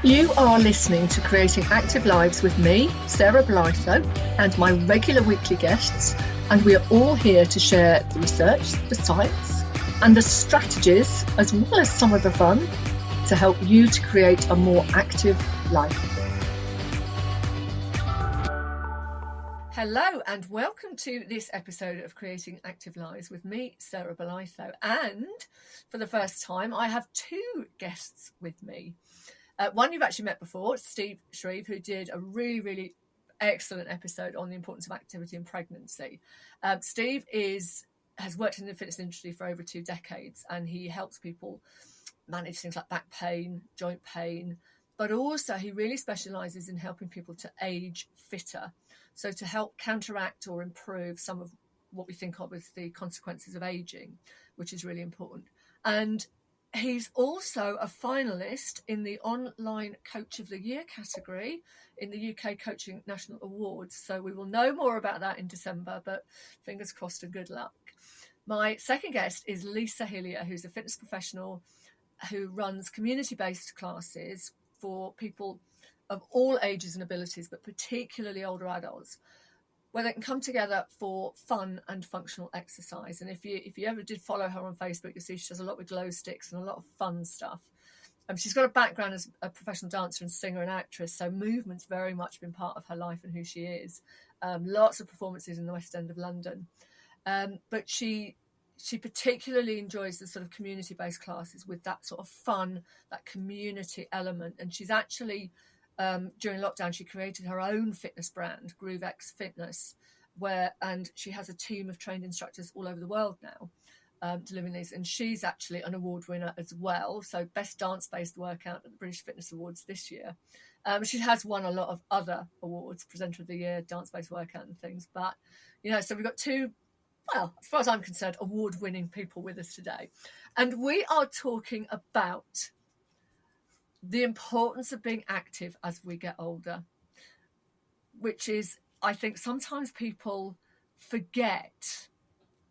You are listening to Creating Active Lives with me, Sarah Blytho, and my regular weekly guests, and we are all here to share the research, the science, and the strategies, as well as some of the fun, to help you to create a more active life. Hello, and welcome to this episode of Creating Active Lives with me, Sarah Blytho. And for the first time, I have two guests with me. One you've actually met before, Steve Shreeve, who did a really, really excellent episode on the importance of activity in pregnancy. Steve has worked in the fitness industry for over 2 decades, and he helps people manage things like back pain, joint pain, but also he really specialises in helping people to age fitter. So to help counteract or improve some of what we think of as the consequences of aging, which is really important. And he's also a finalist in the Online Coach of the Year category in the UK Coaching National Awards. So we will know more about that in December, but fingers crossed and good luck. My second guest is Lisa Hillier, who's a fitness professional who runs community-based classes for people of all ages and abilities, but particularly older adults, where they can come together for fun and functional exercise. And if you ever did follow her on Facebook, you'll see she does a lot with glow sticks and a lot of fun stuff. She's got a background as a professional dancer and singer and actress, so movement's very much been part of her life and who she is. Lots of performances in the West End of London. But she particularly enjoys the sort of community-based classes with that sort of fun, that community element. And she's actually... during lockdown, she created her own fitness brand, GroovX Fitness, and she has a team of trained instructors all over the world now delivering these. And she's actually an award winner as well. So best dance-based workout at the British Fitness Awards this year. She has won a lot of other awards, presenter of the year, dance-based workout and things. But, so we've got two, well, as far as I'm concerned, award-winning people with us today. And we are talking about the importance of being active as we get older, which is, I think sometimes people forget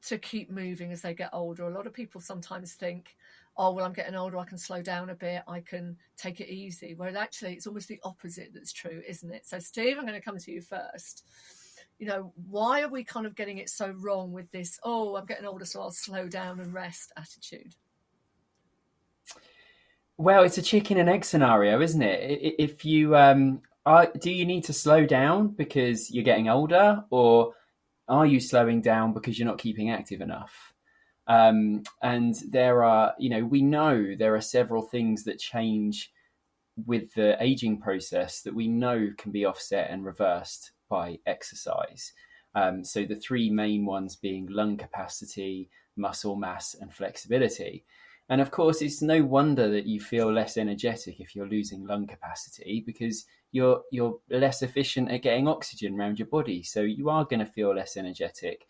to keep moving as they get older. A lot of people sometimes think, oh, well, I'm getting older, I can slow down a bit, I can take it easy. Whereas actually it's almost the opposite that's true, isn't it? So Steve, I'm going to come to you first. Why are we kind of getting it so wrong with this, oh, I'm getting older, so I'll slow down and rest attitude? Well, it's a chicken and egg scenario, isn't it? If you do you need to slow down because you're getting older, or are you slowing down because you're not keeping active enough? And there are, we know there are several things that change with the aging process that we know can be offset and reversed by exercise. So the three main ones being lung capacity, muscle mass, and flexibility. And of course, it's no wonder that you feel less energetic if you're losing lung capacity, because you're less efficient at getting oxygen around your body. So you are going to feel less energetic.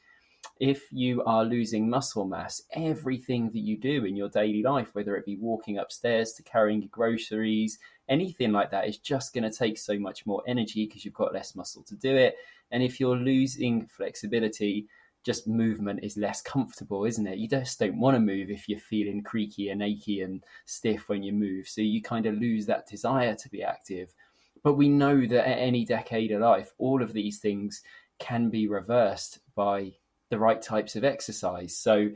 If you are losing muscle mass, everything that you do in your daily life, whether it be walking upstairs to carrying your groceries, anything like that, is just going to take so much more energy because you've got less muscle to do it. And if you're losing flexibility, just movement is less comfortable, isn't it? You just don't want to move if you're feeling creaky and achy and stiff when you move. So you kind of lose that desire to be active. But we know that at any decade of life, all of these things can be reversed by the right types of exercise. So,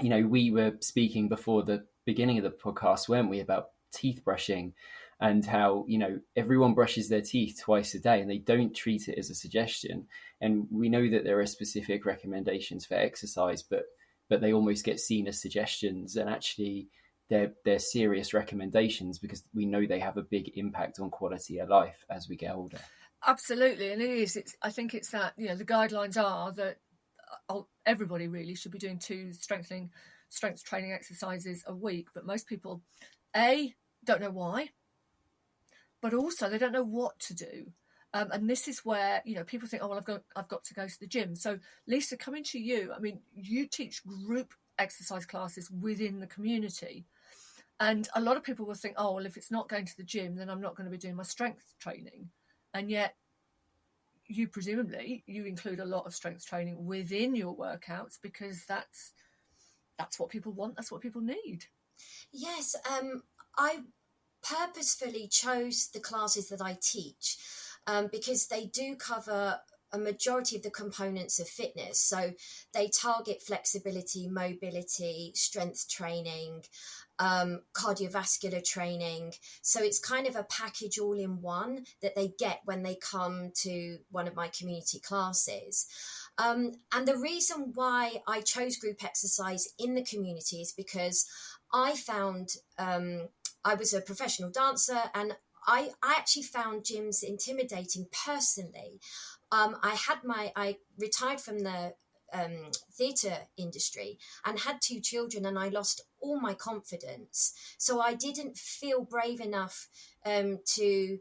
we were speaking before the beginning of the podcast, weren't we, about teeth brushing and how, everyone brushes their teeth twice a day and they don't treat it as a suggestion. And we know that there are specific recommendations for exercise, but they almost get seen as suggestions, and actually they're serious recommendations because we know they have a big impact on quality of life as we get older. Absolutely. And it is. I think it's that, the guidelines are that everybody really should be doing 2 strength training exercises a week. But most people, A, don't know why, but also they don't know what to do. And this is where, people think, oh, well, I've got to go to the gym. So Lisa, coming to you, you teach group exercise classes within the community. And a lot of people will think, oh, well, if it's not going to the gym, then I'm not going to be doing my strength training. And yet you presumably, you include a lot of strength training within your workouts because that's what people want. That's what people need. Yes. I purposefully chose the classes that I teach because they do cover a majority of the components of fitness. So they target flexibility, mobility, strength training, cardiovascular training. So it's kind of a package all in one that they get when they come to one of my community classes. And the reason why I chose group exercise in the community is because I found I was a professional dancer, and I actually found gyms intimidating personally. I retired from the theatre industry and had 2 children, and I lost all my confidence. So I didn't feel brave enough to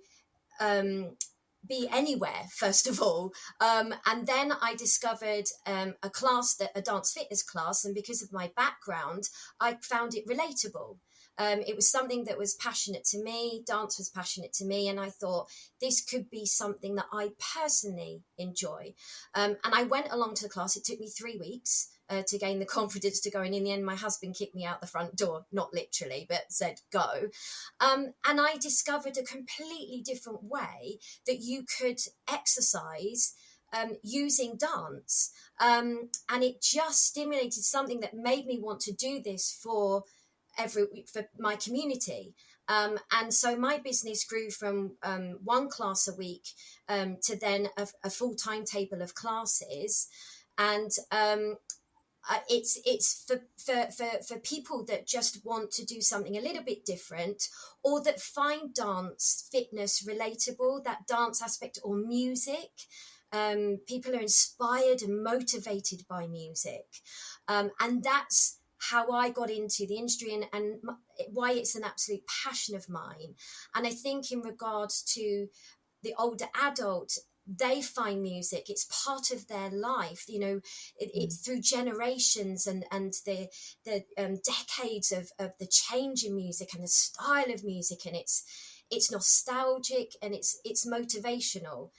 be anywhere, first of all. And then I discovered a dance fitness class. And because of my background, I found it relatable. It was something that was passionate to me. Dance was passionate to me. And I thought this could be something that I personally enjoy. And I went along to the class. It took me 3 weeks to gain the confidence to go. And in the end, my husband kicked me out the front door, not literally, but said, go. And I discovered a completely different way that you could exercise using dance. And it just stimulated something that made me want to do this for my community. And so my business grew from 1 class a week to then a full timetable of classes. And it's for people that just want to do something a little bit different, or that find dance fitness relatable, that dance aspect, or music. People are inspired and motivated by music, and that's how I got into the industry, and why it's an absolute passion of mine. And I think in regards to the older adult, they find music, it's part of their life, it's through generations and the decades of the change in music and the style of music, and it's nostalgic and it's motivational.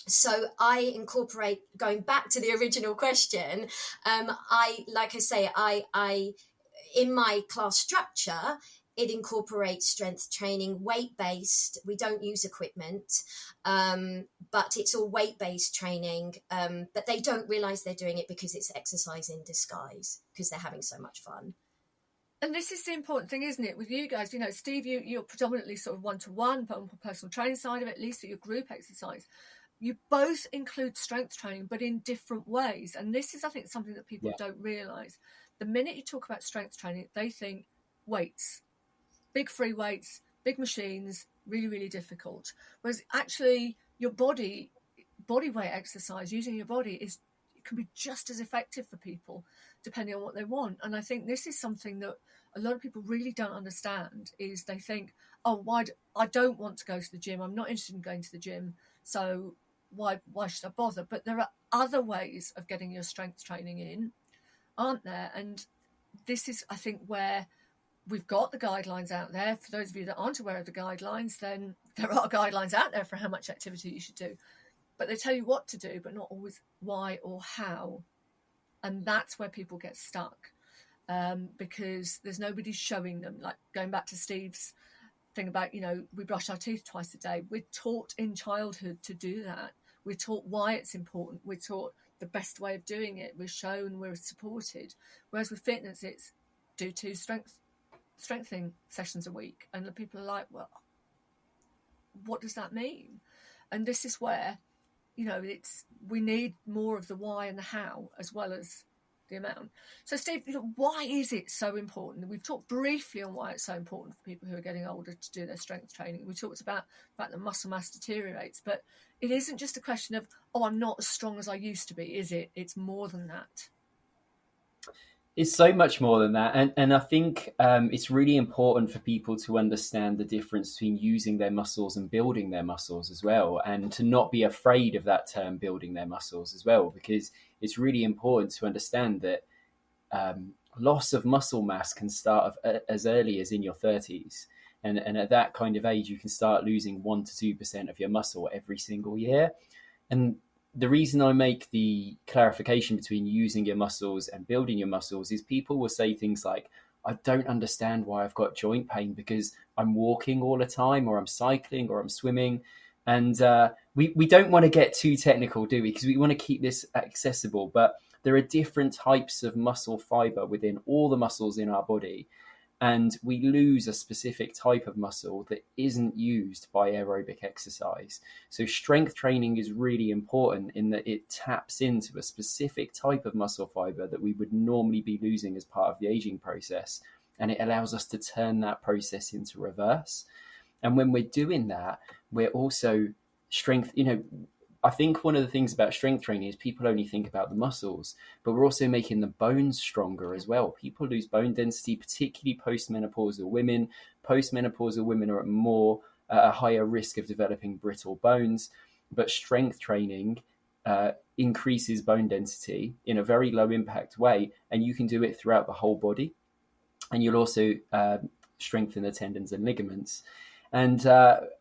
So I incorporate, going back to the original question, I in my class structure, it incorporates strength training, weight-based. We don't use equipment, but it's all weight-based training. But they don't realize they're doing it because it's exercise in disguise, because they're having so much fun. And this is the important thing, isn't it, with you guys? Steve, you're predominantly sort of one-to-one, but on the personal training side of it, at least at your group exercise. You both include strength training, but in different ways. And this is, I think, something that people don't realise. The minute you talk about strength training, they think weights, big free weights, big machines, really, really difficult. Whereas actually your body weight exercise, using your body, can be just as effective for people, depending on what they want. And I think this is something that a lot of people really don't understand, is they think, I don't want to go to the gym. I'm not interested in going to the gym. So why should I bother? But there are other ways of getting your strength training in, aren't there? And this is, I think, where we've got the guidelines out there. For those of you that aren't aware of the guidelines, then there are guidelines out there for how much activity you should do. But they tell you what to do, but not always why or how. And that's where people get stuck, because there's nobody showing them. Like going back to Steve's thing about, we brush our teeth twice a day. We're taught in childhood to do that. We're taught why it's important. We're taught the best way of doing it. We're shown, we're supported. Whereas with fitness, it's do 2 strengthening sessions a week. And the people are like, well, what does that mean? And this is where, we need more of the why and the how, as well as the amount. So Steve, why is it so important? We've talked briefly on why it's so important for people who are getting older to do their strength training. We talked about the fact that muscle mass deteriorates, but it isn't just a question of, I'm not as strong as I used to be, is it? It's more than that. It's so much more than that. And I think it's really important for people to understand the difference between using their muscles and building their muscles as well, and to not be afraid of that term, building their muscles as well, because it's really important to understand that loss of muscle mass can start as early as in your 30s. And at that kind of age, you can start losing 1 to 2% of your muscle every single year. And the reason I make the clarification between using your muscles and building your muscles is people will say things like, I don't understand why I've got joint pain because I'm walking all the time, or I'm cycling, or I'm swimming. And we don't want to get too technical, do we? Because we want to keep this accessible. But there are different types of muscle fiber within all the muscles in our body. And we lose a specific type of muscle that isn't used by aerobic exercise. So strength training is really important in that it taps into a specific type of muscle fiber that we would normally be losing as part of the aging process. And it allows us to turn that process into reverse. And when we're doing that, we're also I think one of the things about strength training is people only think about the muscles, but we're also making the bones stronger as well. People lose bone density, particularly postmenopausal women. Postmenopausal women are at a higher risk of developing brittle bones, but strength training increases bone density in a very low impact way, and you can do it throughout the whole body. And you'll also strengthen the tendons and ligaments. And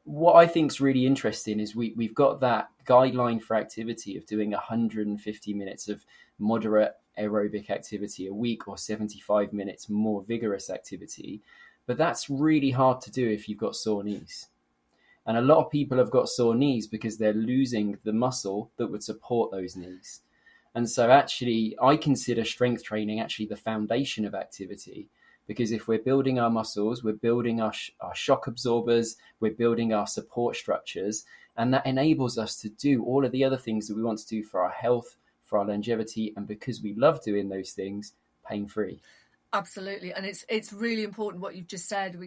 what I think is really interesting is we've got that guideline for activity of doing 150 minutes of moderate aerobic activity a week, or 75 minutes more vigorous activity. But that's really hard to do if you've got sore knees. And a lot of people have got sore knees because they're losing the muscle that would support those knees. And so actually, I consider strength training actually the foundation of activity. Because if we're building our muscles, we're building our shock absorbers, we're building our support structures, and that enables us to do all of the other things that we want to do for our health, for our longevity, and because we love doing those things, pain-free. Absolutely. And it's really important what you've just said.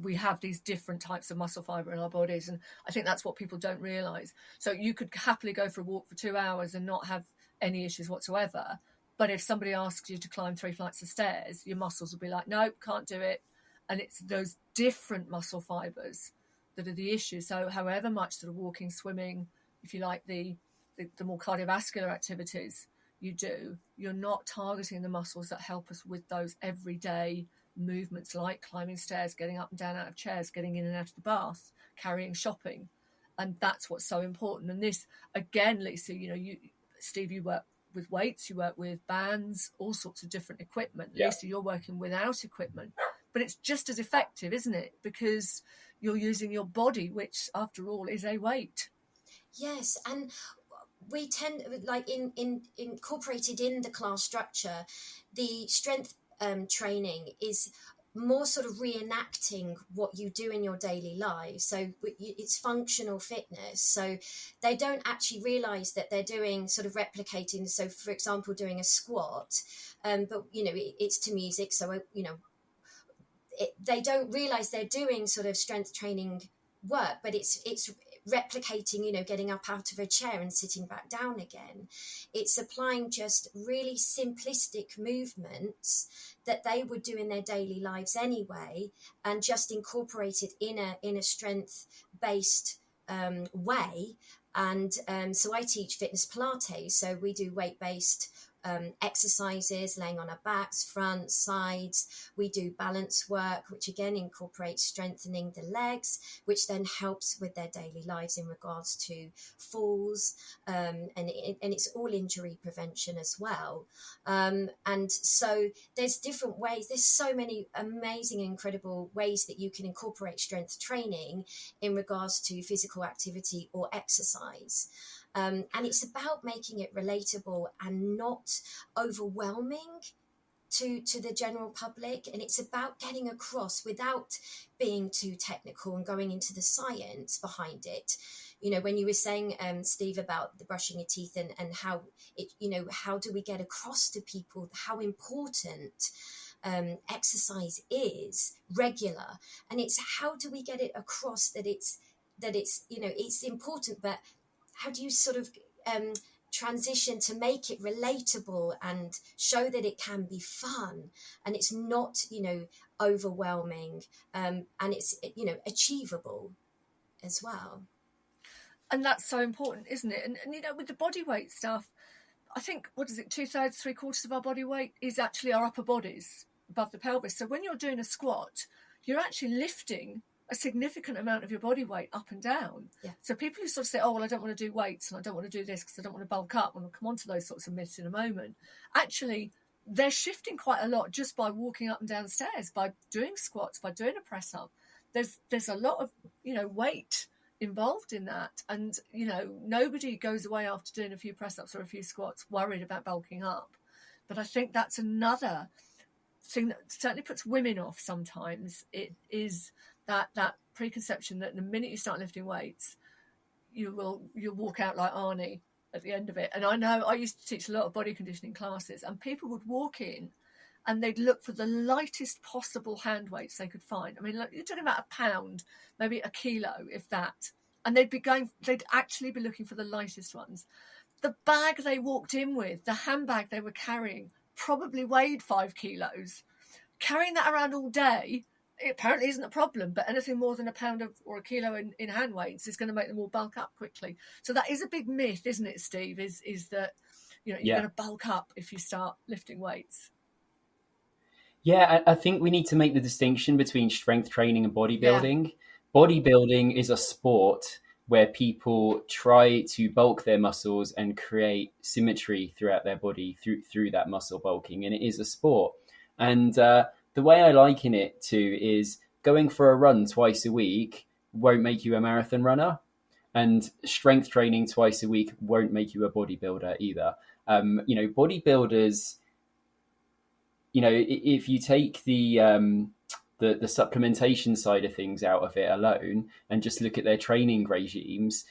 We have these different types of muscle fiber in our bodies, and I think that's what people don't realize. So you could happily go for a walk for 2 hours and not have any issues whatsoever. But if somebody asks you to climb 3 flights of stairs, your muscles will be like, nope, can't do it. And it's those different muscle fibers that are the issue. So however much sort of walking, swimming, if you like, the more cardiovascular activities you do, you're not targeting the muscles that help us with those everyday movements like climbing stairs, getting up and down out of chairs, getting in and out of the bath, carrying shopping. And that's what's so important. And this, again, Lisa, Steve, you work with weights, you work with bands, all sorts of different equipment. Yeah. Lisa, you're working without equipment, but it's just as effective, isn't it? Because you're using your body, which after all is a weight. Yes, and we tend, like incorporated in the class structure, the strength training is more sort of reenacting what you do in your daily life. So it's functional fitness. So they don't actually realize that they're doing sort of replicating. So for example, doing a squat, but it's to music. So, they don't realize they're doing sort of strength training work, but it's replicating, getting up out of a chair and sitting back down again. It's applying just really simplistic movements that they would do in their daily lives anyway, and just incorporate it in a strength based way. And so I teach fitness Pilates, so we do weight based exercises, laying on our backs, fronts, sides. We do balance work, which again incorporates strengthening the legs, which then helps with their daily lives in regards to falls, and it's all injury prevention as well. And so there's different ways. There's so many amazing, incredible ways that you can incorporate strength training in regards to physical activity or exercise. And it's about making it relatable and not overwhelming to the general public. And it's about getting across without being too technical and going into the science behind it. When you were saying, Steve, about the brushing your teeth and how it, how do we get across to people how important exercise is regular, and it's how do we get it across that it's it's important, but how do you sort of transition to make it relatable and show that it can be fun and it's not, overwhelming, and it's, achievable as well. And that's so important, isn't it? And with the body weight stuff, I think, 2/3, 3/4 of our body weight is actually our upper bodies above the pelvis. So when you're doing a squat, you're actually lifting a significant amount of your body weight up and down. Yeah. So people who sort of say, oh, well, I don't want to do weights and I don't want to do this because I don't want to bulk up, and we'll come on to those sorts of myths in a moment. Actually, they're shifting quite a lot just by walking up and down stairs, by doing squats, by doing a press up. There's a lot of, weight involved in that. And, nobody goes away after doing a few press ups or a few squats worried about bulking up. But I think that's another thing that certainly puts women off sometimes. It is that preconception that the minute you start lifting weights, you'll walk out like Arnie at the end of it. And I know I used to teach a lot of body conditioning classes, and people would walk in and they'd look for the lightest possible hand weights they could find. I mean, look, you're talking about a pound, maybe a kilo, if that. And they'd actually be looking for the lightest ones. The bag they walked in with, the handbag they were carrying, probably weighed 5 kilos. Carrying that around all day, it apparently isn't a problem, but anything more than a pound or a kilo in hand weights is going to make them all bulk up quickly. So that is a big myth, isn't it, Steve? Is that you're going to bulk up if you start lifting weights? Yeah, I think we need to make the distinction between strength training and bodybuilding. Yeah. Bodybuilding is a sport where people try to bulk their muscles and create symmetry throughout their body through that muscle bulking, and it is a sport. And the way I liken it to is going for a run twice a week won't make you a marathon runner, and strength training twice a week won't make you a bodybuilder either. Bodybuilders, if you take the supplementation side of things out of it alone and just look at their training regimes,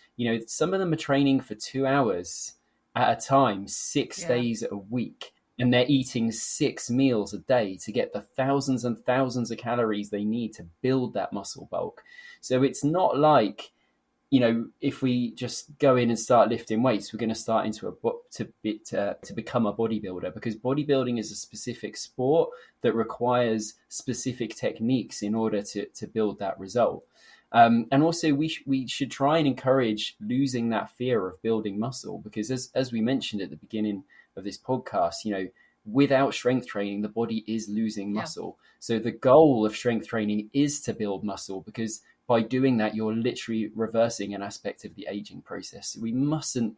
some of them are training for 2 hours at a time, 6 days a week. And they're eating 6 meals a day to get the thousands and thousands of calories they need to build that muscle bulk. So it's not like, if we just go in and start lifting weights, we're going to start to become a bodybuilder, because bodybuilding is a specific sport that requires specific techniques in order to build that result. And also we should try and encourage losing that fear of building muscle, because as we mentioned at the beginning of this podcast, without strength training, the body is losing muscle. So the goal of strength training is to build muscle, because by doing that, you're literally reversing an aspect of the aging process. We mustn't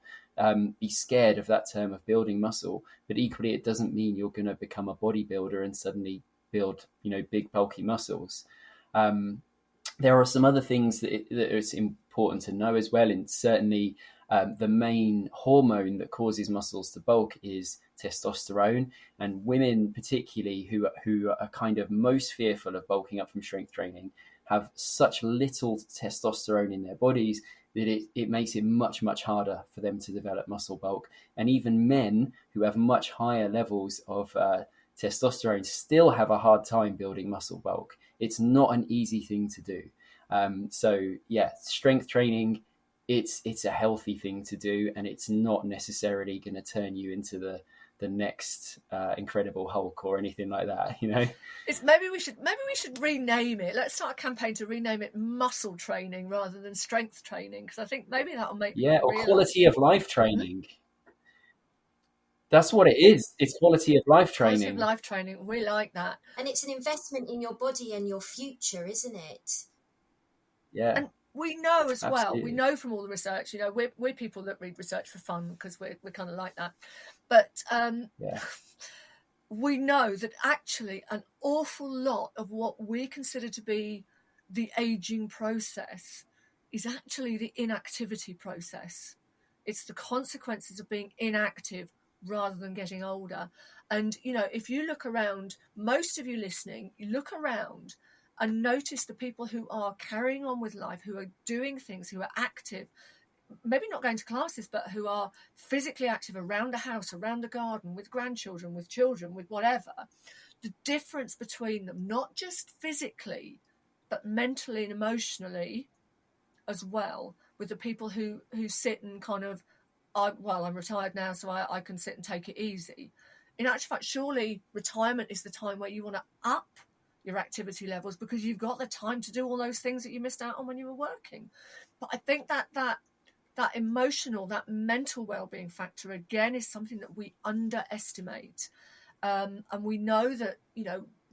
be scared of that term of building muscle, but equally it doesn't mean you're going to become a bodybuilder and suddenly build, big bulky muscles. There are some other things that it's important to know as well, and certainly the main hormone that causes muscles to bulk is testosterone, and women particularly who are kind of most fearful of bulking up from strength training have such little testosterone in their bodies that it makes it much, much harder for them to develop muscle bulk. And even men who have much higher levels of testosterone still have a hard time building muscle bulk. It's not an easy thing to do. Strength training, it's a healthy thing to do, and it's not necessarily going to turn you into the next Incredible Hulk or anything like that. It's maybe we should rename it. Let's start a campaign to rename it muscle training rather than strength training, because I think maybe that'll make or quality of life training. That's what it is. It's quality of life training. Quality of life training. We like that. And it's an investment in your body and your future, isn't it? Yeah. And we know as well, we know from all the research, we're people that read research for fun because we're kind of like that. But we know that actually an awful lot of what we consider to be the aging process is actually the inactivity process. It's the consequences of being inactive rather than getting older. And, if you look around, most of you listening, you look around and notice the people who are carrying on with life, who are doing things, who are active, maybe not going to classes, but who are physically active around a house, around a garden, with grandchildren, with children, with whatever. The difference between them, not just physically, but mentally and emotionally as well, with the people who sit and kind of, I'm retired now, so I can sit and take it easy. In actual fact, surely retirement is the time where you want to up your activity levels, because you've got the time to do all those things that you missed out on when you were working. But I think that emotional, that mental well-being factor, again, is something that we underestimate. And we know that,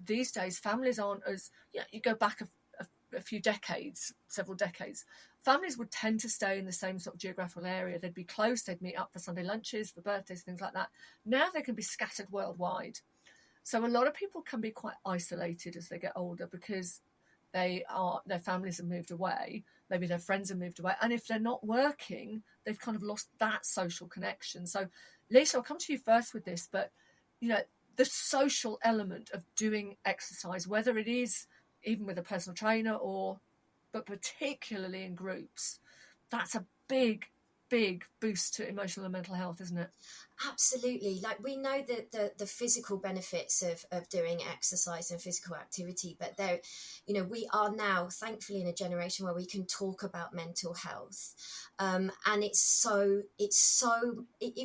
these days families aren't as, you go back a few decades, several decades, families would tend to stay in the same sort of geographical area. They'd be close, they'd meet up for Sunday lunches, for birthdays, things like that. Now they can be scattered worldwide. So a lot of people can be quite isolated as they get older because their families have moved away, maybe their friends have moved away, and if they're not working, they've kind of lost that social connection. So Lisa, I'll come to you first with this, but the social element of doing exercise, whether it is even with a personal trainer but particularly in groups, that's a big boost to emotional and mental health, isn't it? Absolutely. Like, we know that the physical benefits of doing exercise and physical activity, but there, we are now thankfully in a generation where we can talk about mental health, and it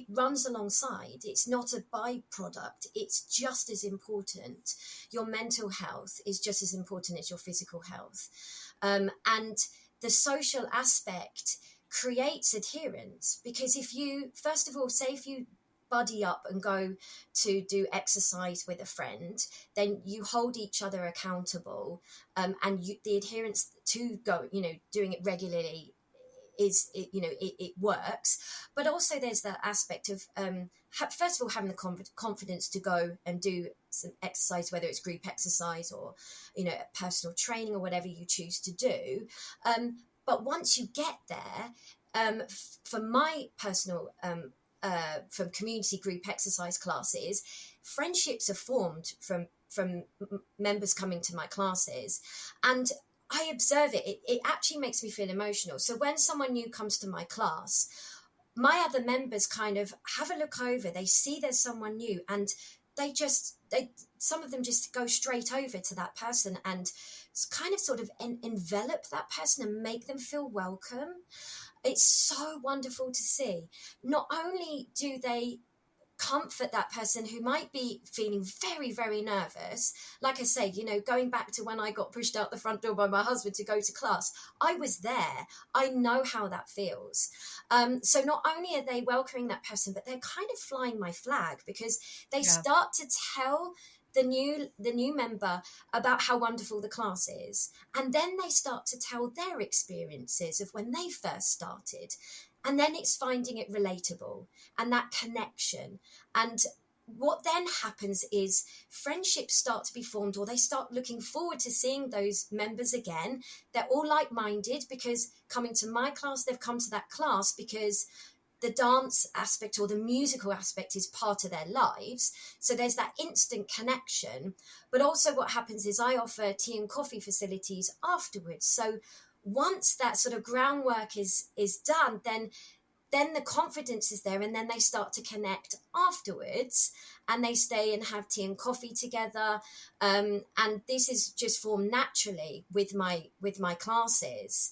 runs alongside. It's not a byproduct. It's just as important. Your mental health is just as important as your physical health, and the social aspect creates adherence, because if you buddy up and go to do exercise with a friend, then you hold each other accountable, and the adherence to doing it regularly it works. But also there's that aspect of first of all having the confidence to go and do some exercise, whether it's group exercise or personal training or whatever you choose to do, but once you get there, for my personal from community group exercise classes, friendships are formed from members coming to my classes, and I observe it actually makes me feel emotional. So when someone new comes to my class, my other members kind of have a look over, they see there's someone new, and some of them just go straight over to that person and kind of sort of envelop that person and make them feel welcome. It's so wonderful to see. Not only do they comfort that person who might be feeling very, very nervous. Like I say, going back to when I got pushed out the front door by my husband to go to class, I was there. I know how that feels. So not only are they welcoming that person, but they're kind of flying my flag, because they start to tell the new member about how wonderful the class is, and then they start to tell their experiences of when they first started, and then it's finding it relatable and that connection. And what then happens is friendships start to be formed, or they start looking forward to seeing those members again. They're all like-minded, because coming to my class, they've come to that class because the dance aspect or the musical aspect is part of their lives. So there's that instant connection. But also what happens is I offer tea and coffee facilities afterwards. So once that sort of groundwork is done, then the confidence is there, and then they start to connect afterwards, and they stay and have tea and coffee together. And this is just formed naturally with my classes.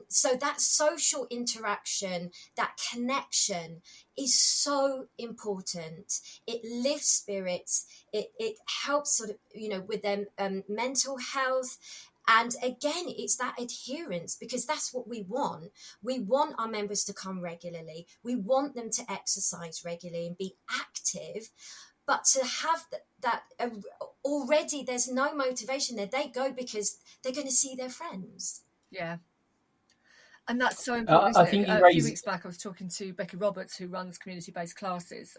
So that social interaction, that connection is so important. It lifts spirits. It helps sort of, with them mental health. And again, it's that adherence, because that's what we want. We want our members to come regularly. We want them to exercise regularly and be active. But to have that already, there's no motivation there. They go because they're going to see their friends. Yeah. And that's so important, isn't I think it? A few weeks back, I was talking to Becky Roberts, who runs community-based classes.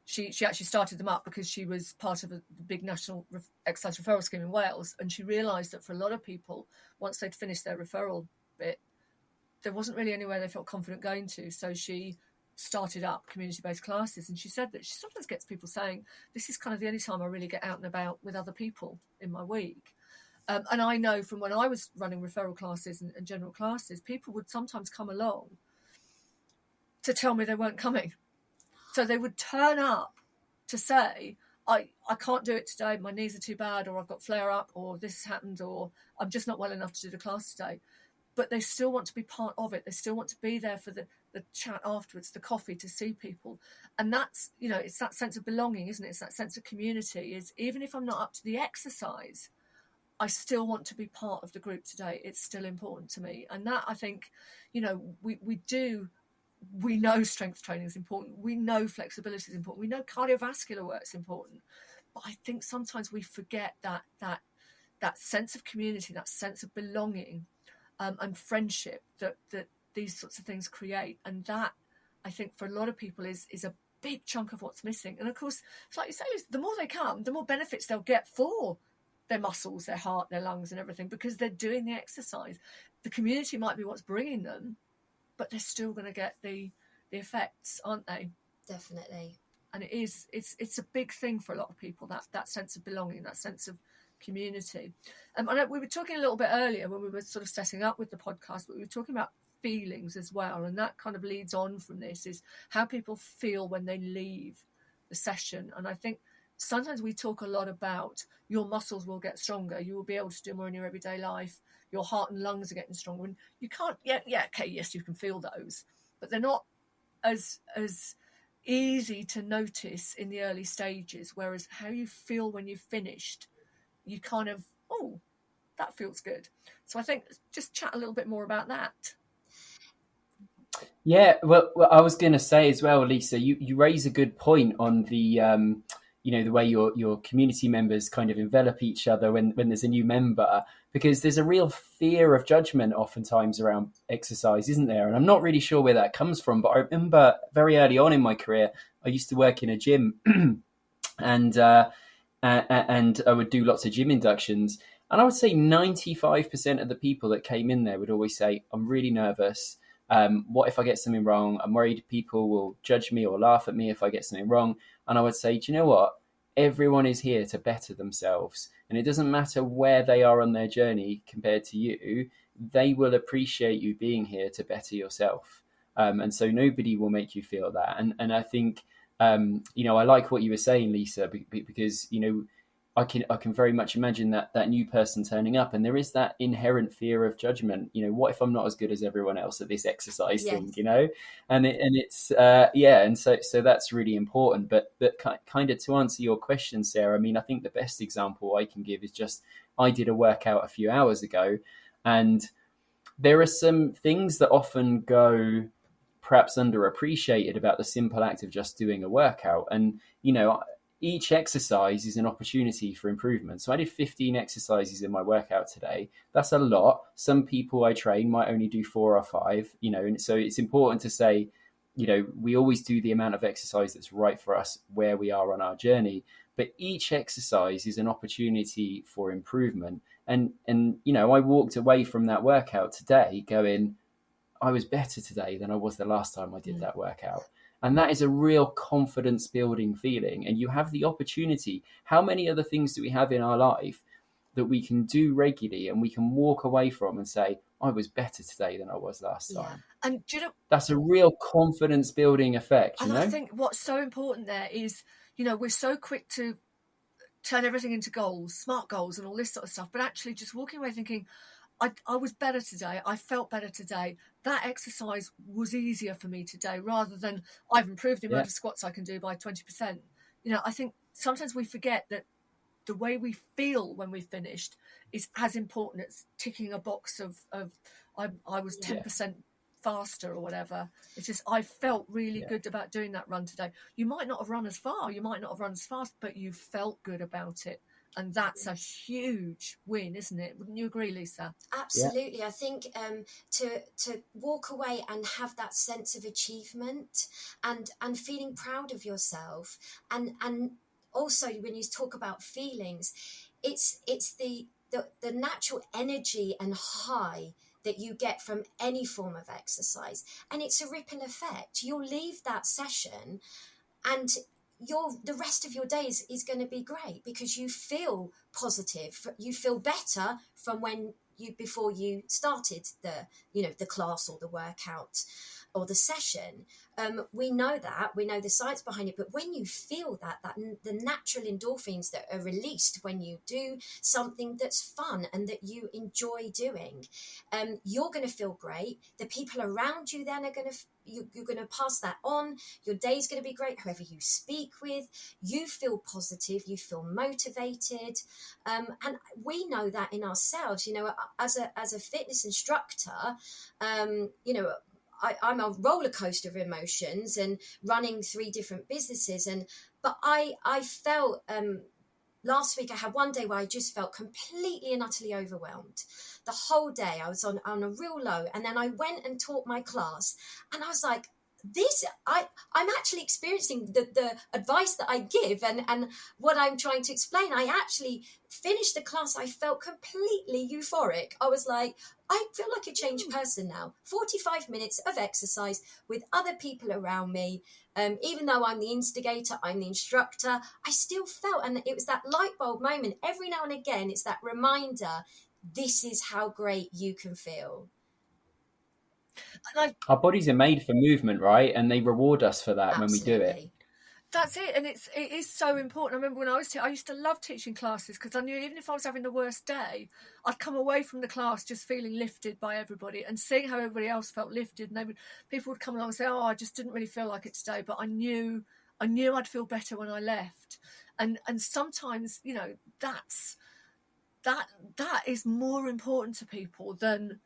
She actually started them up because she was part of the big national exercise referral scheme in Wales, and she realised that for a lot of people, once they'd finished their referral bit, there wasn't really anywhere they felt confident going to. So she started up community-based classes, and she said that she sometimes gets people saying, this is kind of the only time I really get out and about with other people in my week. And I know from when I was running referral classes and general classes, people would sometimes come along to tell me they weren't coming. So they would turn up to say, I can't do it today, my knees are too bad, or I've got flare up, or this has happened, or I'm just not well enough to do the class today. But they still want to be part of it. They still want to be there for the chat afterwards, the coffee, to see people. And that's, it's that sense of belonging, isn't it? It's that sense of community. Is even if I'm not up to the exercise, I still want to be part of the group today. It's still important to me. And that, I think, we know strength training is important. We know flexibility is important. We know cardiovascular work is important. But I think sometimes we forget that sense of community, that sense of belonging, and friendship that these sorts of things create. And that, I think, for a lot of people is a big chunk of what's missing. And of course, it's like you say, the more they come, the more benefits they'll get for their muscles, their heart, their lungs and everything, because they're doing the exercise. The community might be what's bringing them, but they're still going to get the effects, aren't they? Definitely. And it's a big thing for a lot of people, that sense of belonging, that sense of community. I know we were talking a little bit earlier when we were sort of setting up with the podcast, but we were talking about feelings as well, and that kind of leads on from this, is how people feel when they leave the session. And I think sometimes we talk a lot about your muscles will get stronger, you will be able to do more in your everyday life, your heart and lungs are getting stronger, and you can't yes, you can feel those, but they're not as easy to notice in the early stages, whereas how you feel when you've finished, you kind of, oh, that feels good. So I think just chat a little bit more about that. Yeah, well I was going to say as well, Lisa, you raise a good point on the the way your community members kind of envelop each other when there's a new member, because there's a real fear of judgment oftentimes around exercise, isn't there? And I'm not really sure where that comes from, but I remember very early on in my career, I used to work in a gym and I would do lots of gym inductions. And I would say 95% of the people that came in there would always say, I'm really nervous. What if I get something wrong? I'm worried people will judge me or laugh at me if I get something wrong. And I would say, do you know what? Everyone is here to better themselves. And it doesn't matter where they are on their journey compared to you. They will appreciate you being here to better yourself. And so nobody will make you feel that. And I think, I like what you were saying, Lisa, because, I can very much imagine that new person turning up, and there is that inherent fear of judgment. What if I'm not as good as everyone else at this exercise thing? And so that's really important. But kind of to answer your question, Sarah, I mean, I think the best example I can give is just I did a workout a few hours ago, and there are some things that often go perhaps underappreciated about the simple act of just doing a workout, and each exercise is an opportunity for improvement. So I did 15 exercises in my workout today. That's a lot. Some people I train might only do 4 or 5, and so it's important to say, we always do the amount of exercise that's right for us where we are on our journey. But each exercise is an opportunity for improvement. And I walked away from that workout today going, I was better today than I was the last time I did that workout. And that is a real confidence building feeling. And you have the opportunity. How many other things do we have in our life that we can do regularly and we can walk away from and say, I was better today than I was last time? And that's a real confidence building effect. I think what's so important there is, we're so quick to turn everything into goals, smart goals and all this sort of stuff. But actually just walking away thinking, I was better today. I felt better today. That exercise was easier for me today, rather than I've improved the amount of squats I can do by 20%. I think sometimes we forget that the way we feel when we've finished is as important as ticking a box of I was 10% faster or whatever. It's just I felt really good about doing that run today. You might not have run as far, you might not have run as fast, but you felt good about it. And that's a huge win, isn't it? Wouldn't you agree, Lisa? Absolutely. Yeah. I think to walk away and have that sense of achievement and feeling proud of yourself, and also when you talk about feelings, it's the natural energy and high that you get from any form of exercise, and it's a ripple effect. You'll leave that session and the rest of your day is going to be great because you feel positive. You feel better from before you started the class or the workout or the session. We know the science behind it, but when you feel that the natural endorphins that are released when you do something that's fun and that you enjoy doing, you're going to feel great. The people around you then are going to you're going to pass that on. Your day's going to be great. Whoever you speak with, you feel positive, you feel motivated, and we know that in ourselves. As a fitness instructor, I'm a roller coaster of emotions and running 3 different businesses. But I felt last week I had one day where I just felt completely and utterly overwhelmed. The whole day I was on a real low. And then I went and taught my class and I was like, I'm actually experiencing the advice that I give and what I'm trying to explain. I actually finished the class. I felt completely euphoric. I was like, I feel like a changed person now. 45 minutes of exercise with other people around me. Even though I'm the instigator, I'm the instructor, I still felt, and it was that light bulb moment. Every now and again, it's that reminder, this is how great you can feel. Our bodies are made for movement, right? And they reward us for that Absolutely. when we do it. That's it, and it is so important. I remember when I used to love teaching classes, because I knew even if I was having the worst day, I'd come away from the class just feeling lifted by everybody and seeing how everybody else felt lifted. And people would come along and say, "Oh, I just didn't really feel like it today," but I knew I'd feel better when I left. And sometimes, you know, that is more important to people than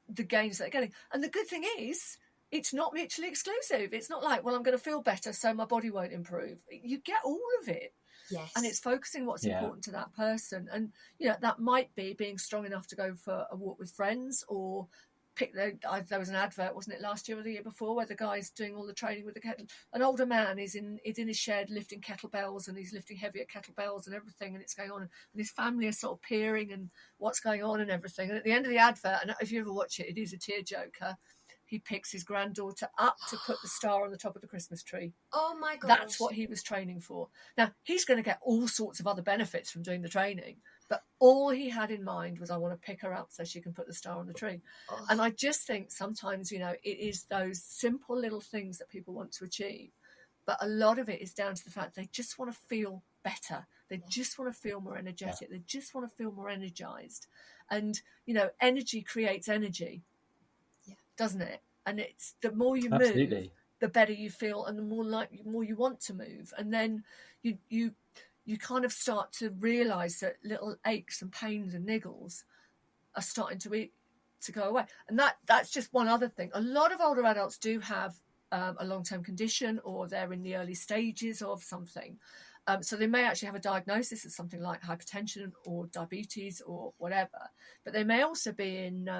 the gains that they're getting. And the good thing is, it's not mutually exclusive. It's not like, well, I'm going to feel better, so my body won't improve. You get all of it. Yes. And it's focusing what's important to that person. And, you know, that might be being strong enough to go for a walk with friends, or there was an advert, wasn't it, last year or the year before, where the guy's doing all the training with the kettle. An older man is in his shed lifting kettlebells, and he's lifting heavier kettlebells and everything, and it's going on. And his family are sort of peering and what's going on and everything. And at the end of the advert, and if you ever watch it, it is a tearjerker. He picks his granddaughter up to put the star on the top of the Christmas tree. Oh my God. That's what he was training for. Now, he's going to get all sorts of other benefits from doing the training, but all he had in mind was, I want to pick her up so she can put the star on the tree. Oh. And I just think sometimes, you know, it is those simple little things that people want to achieve, but a lot of it is down to the fact they just want to feel better. They just want to feel more energetic. They just want to feel more energized. And, you know, energy creates energy. Doesn't it? And it's the more you move, the better you feel, and the more you want to move. And then you kind of start to realize that little aches and pains and niggles are starting to go away. And that's just one other thing. A lot of older adults do have a long-term condition, or they're in the early stages of something. So they may actually have a diagnosis of something like hypertension or diabetes or whatever, but they may also be in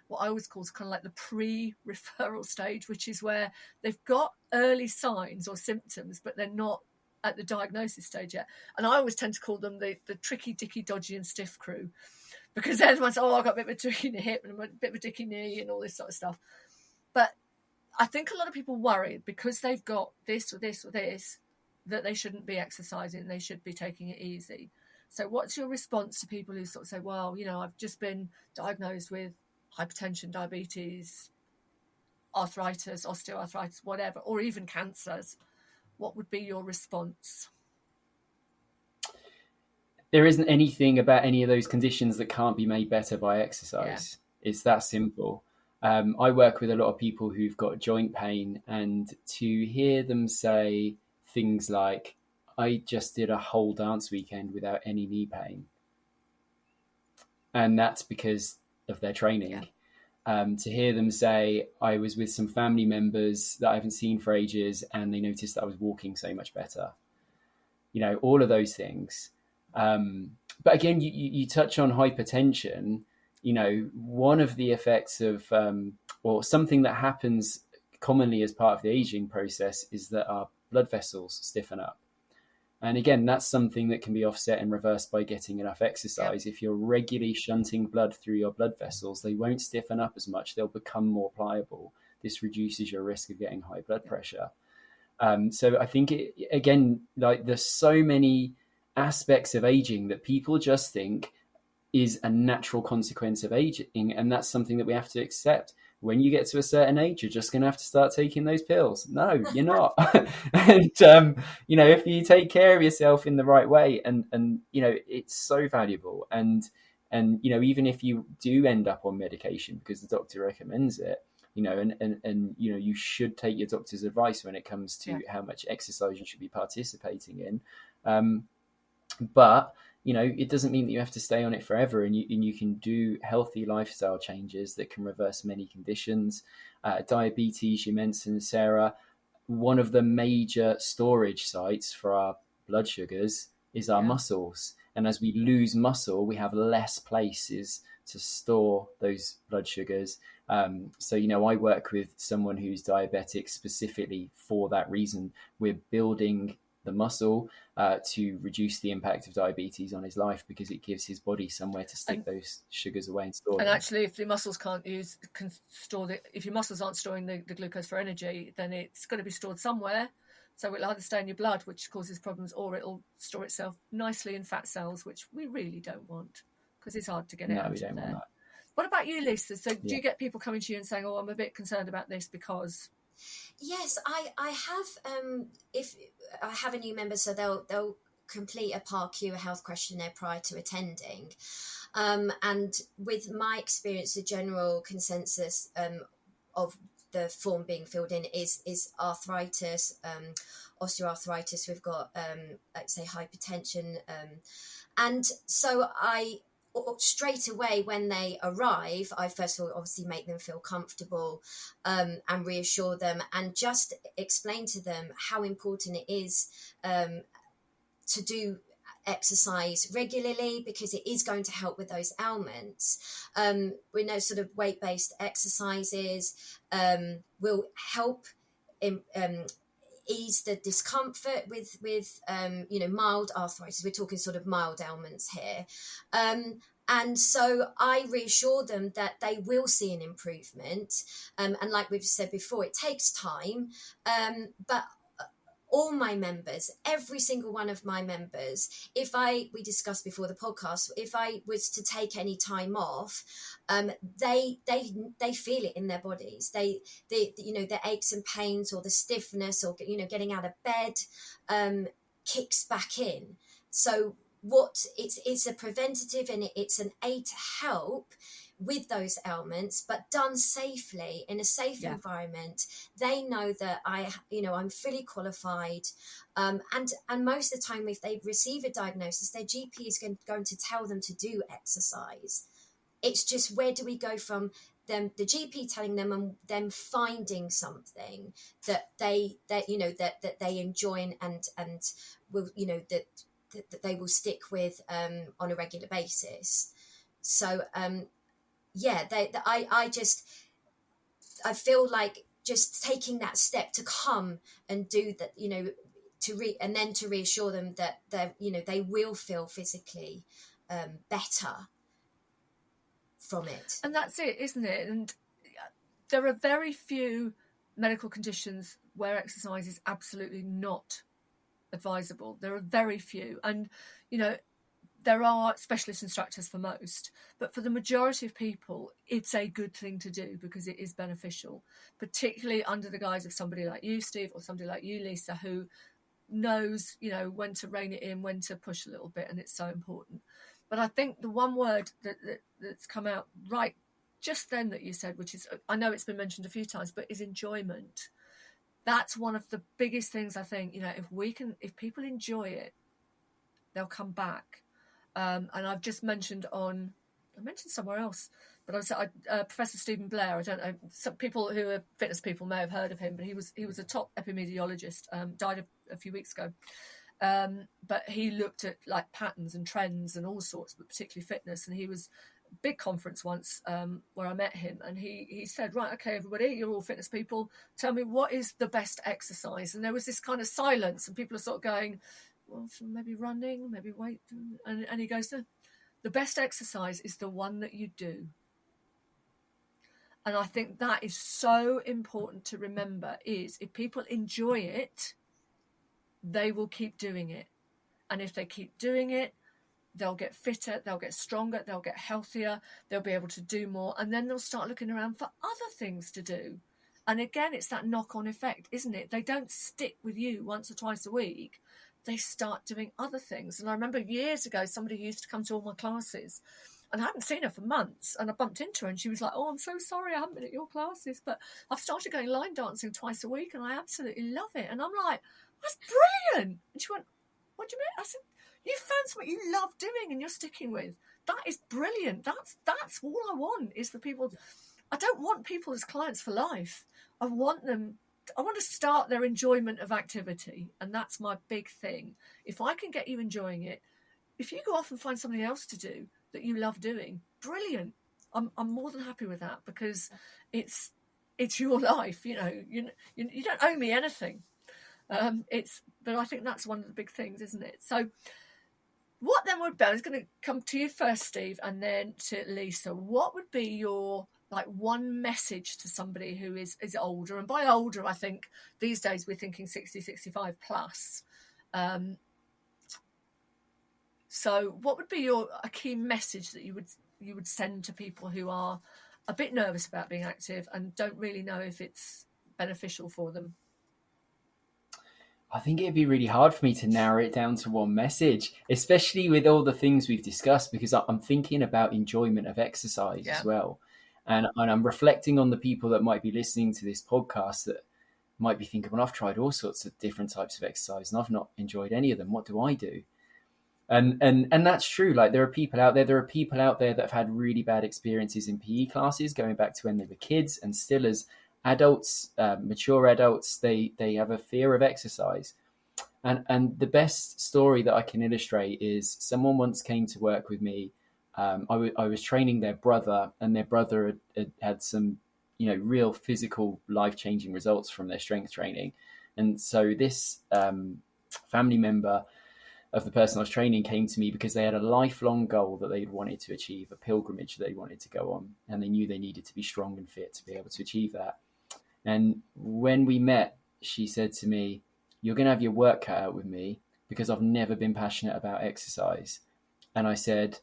what I always call kind of like the pre-referral stage, which is where they've got early signs or symptoms, but they're not at the diagnosis stage yet. And I always tend to call them the tricky, dicky, dodgy and stiff crew, because they're the ones, I've got a bit of a tricky hip and a bit of a dicky knee and all this sort of stuff. But I think a lot of people worry because they've got this or this or this, that they shouldn't be exercising, they should be taking it easy. So what's your response to people who sort of say, well, you know, I've just been diagnosed with hypertension, diabetes, arthritis, osteoarthritis, whatever, or even cancers? What would be your response? There isn't anything about any of those conditions that can't be made better by exercise. Yeah. It's that simple. I work with a lot of people who've got joint pain, and to hear them say things like, I just did a whole dance weekend without any knee pain. And that's because of their training. Yeah. To hear them say, I was with some family members that I haven't seen for ages, and they noticed that I was walking so much better. You know, all of those things. But again, you touch on hypertension. You know, one of the effects of, or something that happens commonly as part of the aging process, is that our blood vessels stiffen up. And again, that's something that can be offset and reversed by getting enough exercise. Yep. If you're regularly shunting blood through your blood vessels, they won't stiffen up as much. They'll become more pliable. This reduces your risk of getting high blood pressure. So I think, again, like, there's so many aspects of aging that people just think is a natural consequence of aging. And that's something that we have to accept. When you get to a certain age, you're just going to have to start taking those pills. No, you're not. And, you know, if you take care of yourself in the right way, and, you know, it's so valuable. And, you know, even if you do end up on medication because the doctor recommends it, you know, and, you know, you should take your doctor's advice when it comes to how much exercise you should be participating in. But, you know, it doesn't mean that you have to stay on it forever, and you can do healthy lifestyle changes that can reverse many conditions. Diabetes, you mentioned, Sarah. One of the major storage sites for our blood sugars is our muscles. And as we lose muscle, we have less places to store those blood sugars. So, I work with someone who's diabetic specifically for that reason. We're building the muscle to reduce the impact of diabetes on his life, because it gives his body somewhere to stick those sugars away and store them. And actually, if your muscles if your muscles aren't storing the glucose for energy, then it's going to be stored somewhere. So it'll either stay in your blood, which causes problems, or it'll store itself nicely in fat cells, which we really don't want, because it's hard to get it out of there. Want that. What about you, Lisa? So do you get people coming to you and saying, "Oh, I'm a bit concerned about this because"? Yes, I have. If I have a new member, so they'll complete a PARQ, a health questionnaire, prior to attending. And with my experience, the general consensus of the form being filled in is arthritis, osteoarthritis. We've got, let's say, hypertension. And so straight away when they arrive, I first of all obviously make them feel comfortable and reassure them, and just explain to them how important it is to do exercise regularly, because it is going to help with those ailments. We know sort of weight-based exercises will help ease the discomfort with mild arthritis. We're talking sort of mild ailments here. And so I reassure them that they will see an improvement. And like we've said before, it takes time, but all my members, every single one of my members, we discussed before the podcast, if I was to take any time off, they feel it in their bodies. They the aches and pains, or the stiffness, or getting out of bed kicks back in. So it's a preventative, and it's an aid to help with those ailments, but done safely in a safe environment. They know that I'm fully qualified, and most of the time, if they receive a diagnosis, their GP is going to tell them to do exercise. It's just, where do we go from them, the GP telling them, and them finding something that they enjoy and will that they will stick with on a regular basis. So I feel like just taking that step to come and do that, and then to reassure them that they will feel physically better from it. And that's it, isn't it? And there are very few medical conditions where exercise is absolutely not advisable. There are very few, and there are specialist instructors for most, but for the majority of people, it's a good thing to do because it is beneficial, particularly under the guise of somebody like you, Steve, or somebody like you, Lisa, who knows, when to rein it in, when to push a little bit, and it's so important. But I think the one word that's come out right just then that you said, which is, I know it's been mentioned a few times, but is enjoyment. That's one of the biggest things, I think. If people enjoy it, they'll come back. And I've just mentioned somewhere else, but Professor Stephen Blair. I don't know. Some people who are fitness people may have heard of him, but he was a top epidemiologist. Died a few weeks ago. But he looked at like patterns and trends and all sorts, but particularly fitness. And he was a big conference once where I met him, and he said, "Right, okay, everybody, you're all fitness people. Tell me, what is the best exercise?" And there was this kind of silence, and people are sort of going, well, maybe running, maybe weight. And he goes, the best exercise is the one that you do. And I think that is so important to remember, is if people enjoy it, they will keep doing it. And if they keep doing it, they'll get fitter, they'll get stronger, they'll get healthier, they'll be able to do more. And then they'll start looking around for other things to do. And again, it's that knock-on effect, isn't it? They don't stick with you once or twice a week. They start doing other things. And I remember years ago, somebody used to come to all my classes, and I hadn't seen her for months, and I bumped into her, and she was like, "Oh, I'm so sorry I haven't been at your classes, but I've started going line dancing twice a week, and I absolutely love it." And I'm like, "That's brilliant." And she went, "What do you mean?" I said, "You found something you love doing and you're sticking with. That is brilliant. That's all I want, is for people. I don't want people as clients for life. I want to start their enjoyment of activity, and that's my big thing. If I can get you enjoying it, if you go off and find something else to do, that you love doing, brilliant. I'm more than happy with that, because it's your life. You don't owe me anything. But I think that's one of the big things, isn't it? So what then would be, I was going to come to you first, Steve, and then to Lisa. What would be your one message to somebody who is older? And by older, I think these days we're thinking 60, 65 plus. So what would be a key message that you would send to people who are a bit nervous about being active and don't really know if it's beneficial for them? I think it'd be really hard for me to narrow it down to one message, especially with all the things we've discussed, because I'm thinking about enjoyment of exercise as well. And I'm reflecting on the people that might be listening to this podcast that might be thinking, well, I've tried all sorts of different types of exercise and I've not enjoyed any of them. What do I do? And that's true. Like, there are people out there that have had really bad experiences in PE classes going back to when they were kids, and still as adults, mature adults, they have a fear of exercise. And the best story that I can illustrate is someone once came to work with me. I was training their brother, and their brother had some, real physical life-changing results from their strength training. And so this family member of the person I was training came to me because they had a lifelong goal that they wanted to achieve, a pilgrimage they wanted to go on, and they knew they needed to be strong and fit to be able to achieve that. And when we met, she said to me, "You're going to have your work cut out with me, because I've never been passionate about exercise." And I said,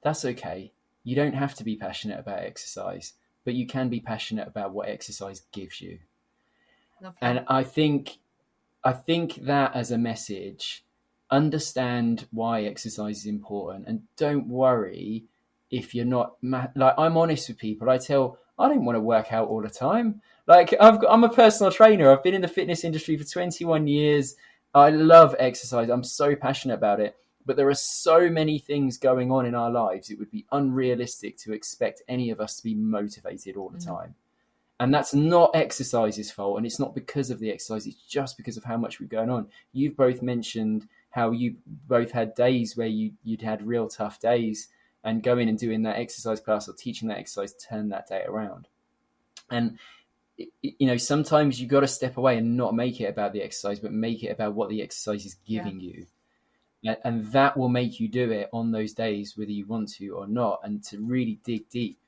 "That's okay. You don't have to be passionate about exercise, but you can be passionate about what exercise gives you." Okay. And I think that as a message, understand why exercise is important, and don't worry if you're not I'm honest with people. I don't want to work out all the time. I'm a personal trainer. I've been in the fitness industry for 21 years. I love exercise. I'm so passionate about it. But there are so many things going on in our lives. It would be unrealistic to expect any of us to be motivated all the time. And that's not exercise's fault. And it's not because of the exercise. It's just because of how much we've going on. You've both mentioned how you both had days where you'd had real tough days, and going and doing that exercise class or teaching that exercise turned that day around. And sometimes you've got to step away and not make it about the exercise, but make it about what the exercise is giving you. And that will make you do it on those days, whether you want to or not, and to really dig deep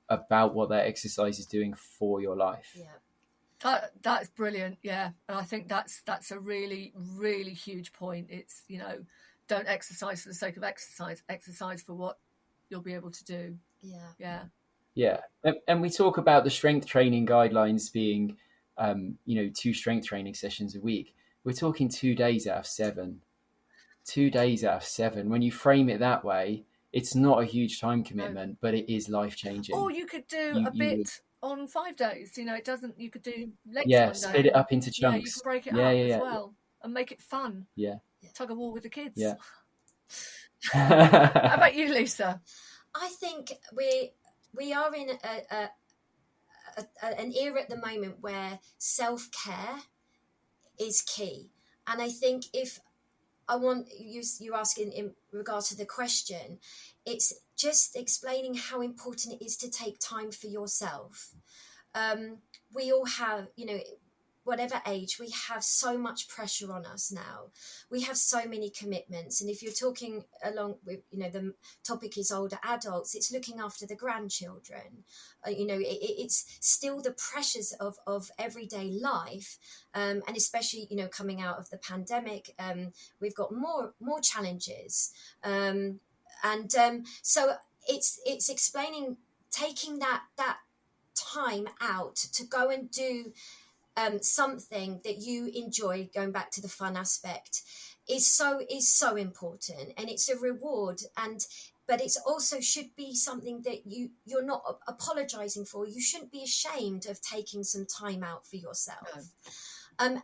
about what that exercise is doing for your life. Yeah. That's brilliant. Yeah. And I think that's a really, really huge point. It's, don't exercise for the sake of exercise for what you'll be able to do. Yeah. And we talk about the strength training guidelines being 2 strength training sessions a week. We're talking 2 days out of 7. 2 days out of 7. When you frame it that way, it's not a huge time commitment, but it is life-changing. Or you could do a bit on 5 days. It doesn't, you could do legs one day. Split it up into chunks. Yeah, you can break it up as well and make it fun. Yeah. Tug of war with the kids. Yeah. How about you, Lisa? I think we are in an era at the moment where self-care is key. And I think if I want you asking in regard to the question, it's just explaining how important it is to take time for yourself. We all have, whatever age, we have so much pressure on us now. We have so many commitments. And if you're talking along with, the topic is older adults, it's looking after the grandchildren. It's still the pressures of everyday life. And especially, coming out of the pandemic, we've got more challenges. So it's explaining, taking that time out to go and do something that you enjoy, going back to the fun aspect, is so important, and it's a reward, but it's also should be something that you're not apologizing for. You shouldn't be ashamed of taking some time out for yourself. And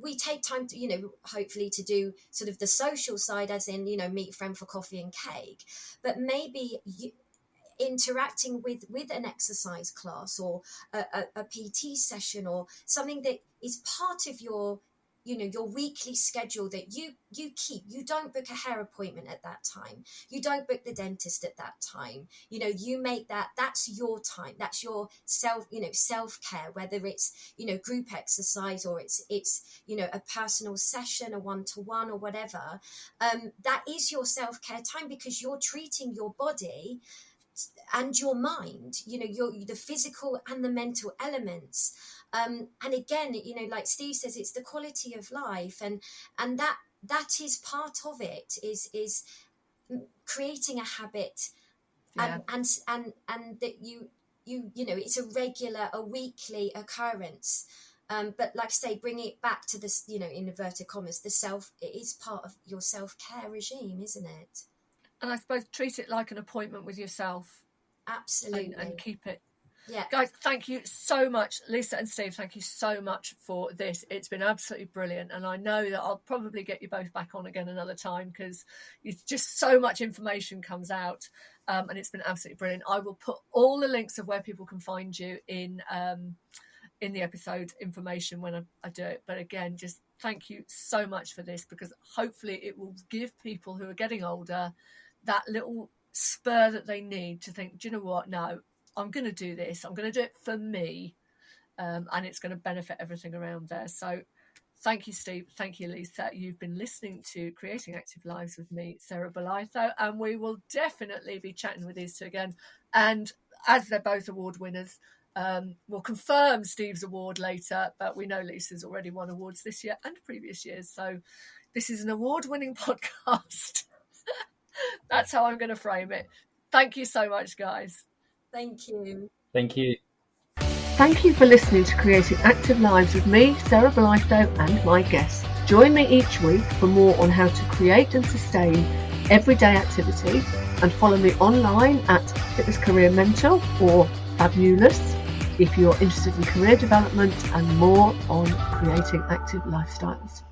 we take time to hopefully to do sort of the social side, as in meet a friend for coffee and cake, but maybe interacting with an exercise class or a PT session or something that is part of your your weekly schedule that you keep. You don't book a hair appointment at that time. You don't book the dentist at that time. You make that's your time. That's your self-care, whether it's, group exercise or it's a personal session, a one-to-one or whatever. That is your self-care time, because you're treating your body and your mind, the physical and the mental elements. And again, like Steve says, it's the quality of life, and that is part of it, is creating a habit, and that you it's a weekly occurrence. But like I say, bringing it back to this, in inverted commas, it is part of your self-care regime, isn't it? And I suppose treat it like an appointment with yourself. Absolutely. And keep it. Yeah. Guys, thank you so much. Lisa and Steve, thank you so much for this. It's been absolutely brilliant. And I know that I'll probably get you both back on again another time, because it's just so much information comes out. And it's been absolutely brilliant. I will put all the links of where people can find you in the episode information when I do it. But again, just thank you so much for this, because hopefully it will give people who are getting older that little spur that they need to think, do you know what? No, I'm going to do this. I'm going to do it for me. And it's going to benefit everything around there. So thank you, Steve. Thank you, Lisa. You've been listening to Creating Active Lives with me, Sarah Bolitho, and we will definitely be chatting with these two again. And as they're both award winners, we'll confirm Steve's award later, but we know Lisa's already won awards this year and previous years. So this is an award-winning podcast. That's how I'm going to frame it. Thank you so much, guys. Thank you. Thank you. Thank you for listening to Creating Active Lives with me, Sarah Bolitho, and my guests. Join me each week for more on how to create and sustain everyday activity, and follow me online at Fitness Career Mentor or Fabulous if you're interested in career development and more on creating active lifestyles.